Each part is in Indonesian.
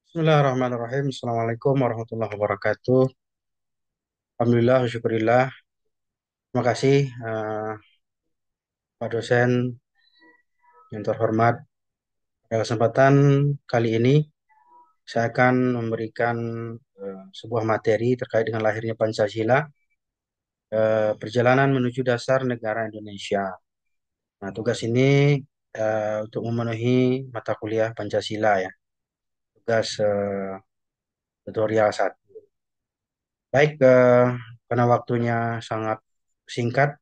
Bismillahirrahmanirrahim. Assalamualaikum warahmatullahi wabarakatuh. Alhamdulillah, syukurillah. Terima kasih Pak dosen yang terhormat. Pada kesempatan kali ini, saya akan memberikan sebuah materi terkait dengan lahirnya Pancasila, perjalanan menuju dasar negara Indonesia. Nah, tugas ini untuk memenuhi mata kuliah Pancasila ya, tugas tutorial 1. Baik, karena waktunya sangat singkat,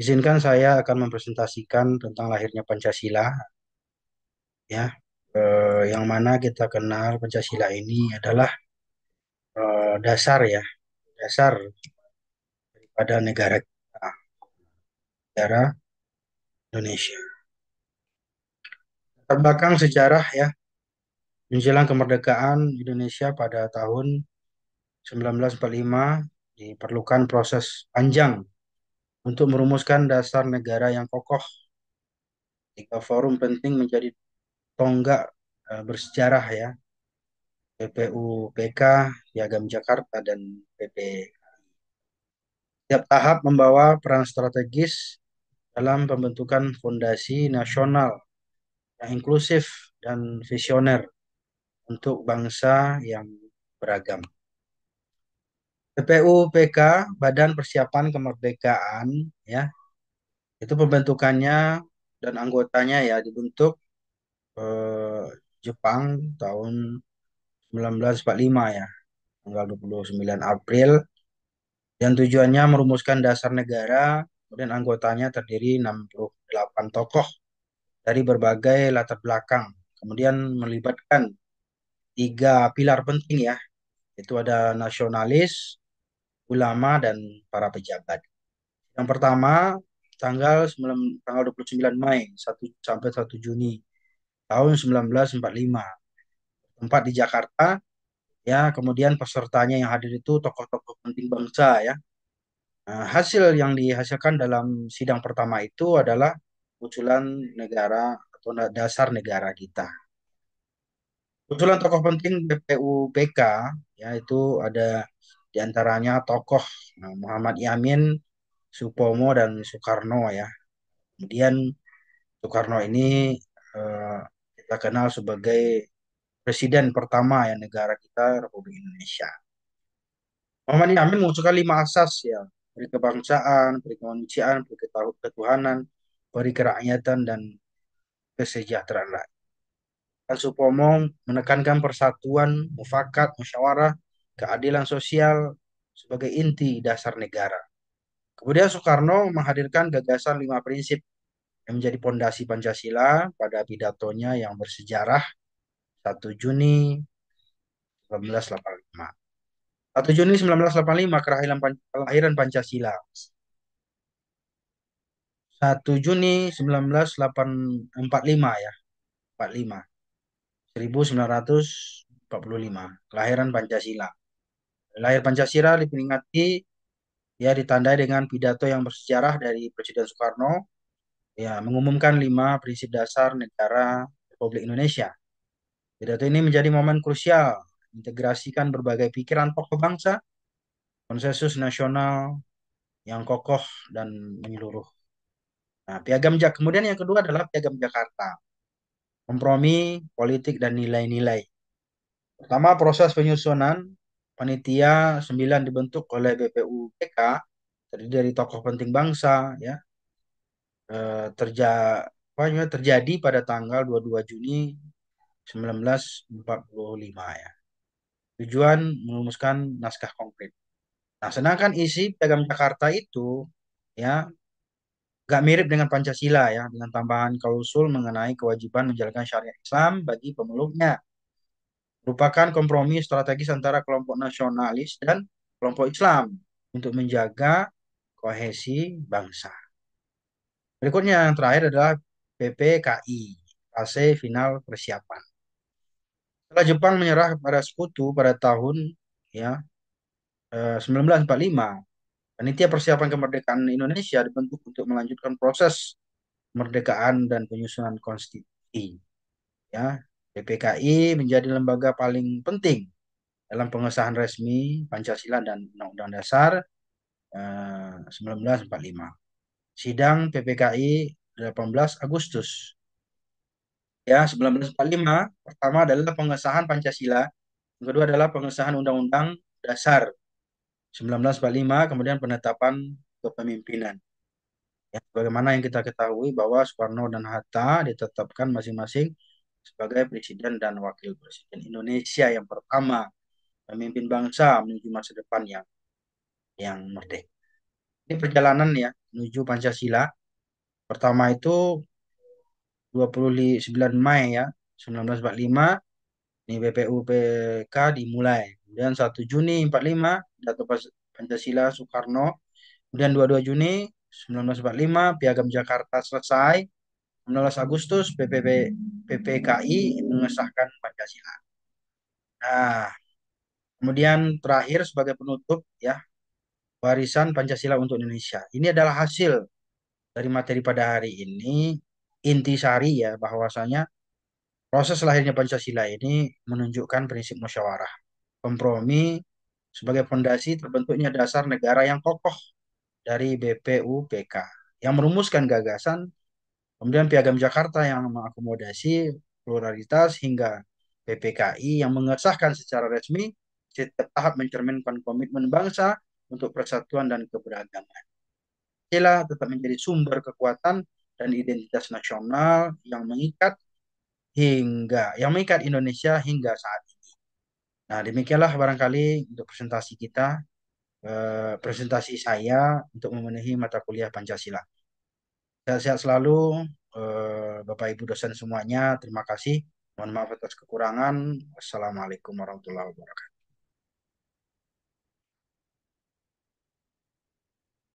izinkan saya akan mempresentasikan tentang lahirnya Pancasila, ya. Yang mana kita kenal Pancasila ini adalah dasar ya, dasar pada negara kita, negara Indonesia. Terbelakang sejarah ya, menjelang kemerdekaan Indonesia pada tahun 1945 diperlukan proses panjang untuk merumuskan dasar negara yang kokoh. Tiga forum penting menjadi tonggak bersejarah ya, PPUPK, Piagam Jakarta, dan PP. Tiap tahap membawa peran strategis dalam pembentukan fondasi nasional yang inklusif dan visioner untuk bangsa yang beragam. PPUPK, Badan Persiapan Kemerdekaan, ya, itu pembentukannya dan anggotanya ya dibentuk eh, Jepang tahun 1945 ya, tanggal 29 April, dan tujuannya merumuskan dasar negara, kemudian anggotanya terdiri 68 tokoh dari berbagai latar belakang. Kemudian melibatkan tiga pilar penting ya, itu ada nasionalis, ulama, dan para pejabat. Yang pertama, tanggal 29 Mei 1 sampai 1 Juni tahun 1945, tempat di Jakarta ya, kemudian pesertanya yang hadir itu tokoh-tokoh penting bangsa ya. Nah, hasil yang dihasilkan dalam sidang pertama itu adalah usulan negara atau dasar negara kita. Usulan tokoh penting BPUPK yaitu ada diantaranya tokoh Muhammad Yamin, Supomo, dan Soekarno ya. Kemudian Soekarno ini eh, kita kenal sebagai presiden pertama ya negara kita Republik Indonesia. Muhammad Yamin mengusulkan 5 asas ya, peri kebangsaan, peri kemanusiaan, peri ketuhanan, peri kerakyatan, dan kesejahteraan rakyat. Dan Supomo menekankan persatuan, mufakat, musyawarah, keadilan sosial sebagai inti dasar negara. Kemudian Soekarno menghadirkan gagasan 5 prinsip yang menjadi pondasi Pancasila pada pidatonya yang bersejarah 1 Juni 1985. 1 Juni 1985 kelahiran Pancasila. 1 Juni 1945 ya, 45. 1945 kelahiran Pancasila. Lahir Pancasila diperingati ya ditandai dengan pidato yang bersejarah dari Presiden Soekarno ya mengumumkan 5 prinsip dasar negara Republik Indonesia. Pidato ini menjadi momen krusial integrasikan berbagai pikiran tokoh bangsa, konsensus nasional yang kokoh dan menyeluruh. Nah, kemudian yang kedua adalah Piagam Jakarta, kompromi politik dan nilai-nilai. Pertama, proses penyusunan panitia 9 dibentuk oleh BPUPK terdiri dari tokoh penting bangsa ya, eh, terja, terjadi pada tanggal 22 Juni 1945 ya. Tujuan merumuskan naskah konkret. Nah, sedangkan isi Piagam Jakarta itu ya gak mirip dengan Pancasila ya, dengan tambahan klausul mengenai kewajiban menjalankan syariat Islam bagi pemeluknya. Merupakan kompromi strategis antara kelompok nasionalis dan kelompok Islam untuk menjaga kohesi bangsa. Berikutnya yang terakhir adalah PPKI, fase final persiapan. Setelah Jepang menyerah kepada sekutu pada tahun ya 1945, panitia persiapan kemerdekaan Indonesia dibentuk untuk melanjutkan proses kemerdekaan dan penyusunan konstitusi. Ya, PPKI menjadi lembaga paling penting dalam pengesahan resmi Pancasila dan Undang-Undang Dasar 1945. Sidang PPKI 18 Agustus. Ya, 1945 pertama adalah pengesahan Pancasila, yang kedua adalah pengesahan Undang-Undang Dasar 1945, kemudian penetapan kepemimpinan. Ya, bagaimana yang kita ketahui bahwa Soekarno dan Hatta ditetapkan masing-masing sebagai Presiden dan Wakil Presiden Indonesia yang pertama, pemimpin bangsa menuju masa depan yang merdeka. Ini perjalanan ya menuju Pancasila. Pertama itu 29 Mei ya 1945 ini BPUPK dimulai. Kemudian 1 Juni 1945 Pidato Pancasila Soekarno. Kemudian 22 Juni 1945 Piagam Jakarta selesai. 19 Agustus PPKI mengesahkan Pancasila. Nah, kemudian terakhir sebagai penutup ya, warisan Pancasila untuk Indonesia. Ini adalah hasil dari materi pada hari ini, intisari ya bahwasanya proses lahirnya Pancasila ini menunjukkan prinsip musyawarah, kompromi sebagai fondasi terbentuknya dasar negara yang kokoh dari BPUPK yang merumuskan gagasan, kemudian Piagam Jakarta yang mengakomodasi pluralitas hingga PPKI yang mengesahkan secara resmi setiap tahap mencerminkan komitmen bangsa untuk persatuan dan keberagaman. Pancasila tetap menjadi sumber kekuatan dan identitas nasional yang mengikat Indonesia hingga saat ini. Nah, demikianlah barangkali untuk presentasi saya untuk memenuhi mata kuliah Pancasila. Sehat-sehat selalu, Bapak Ibu dosen semuanya. Terima kasih. Mohon maaf atas kekurangan. Wassalamualaikum warahmatullahi wabarakatuh.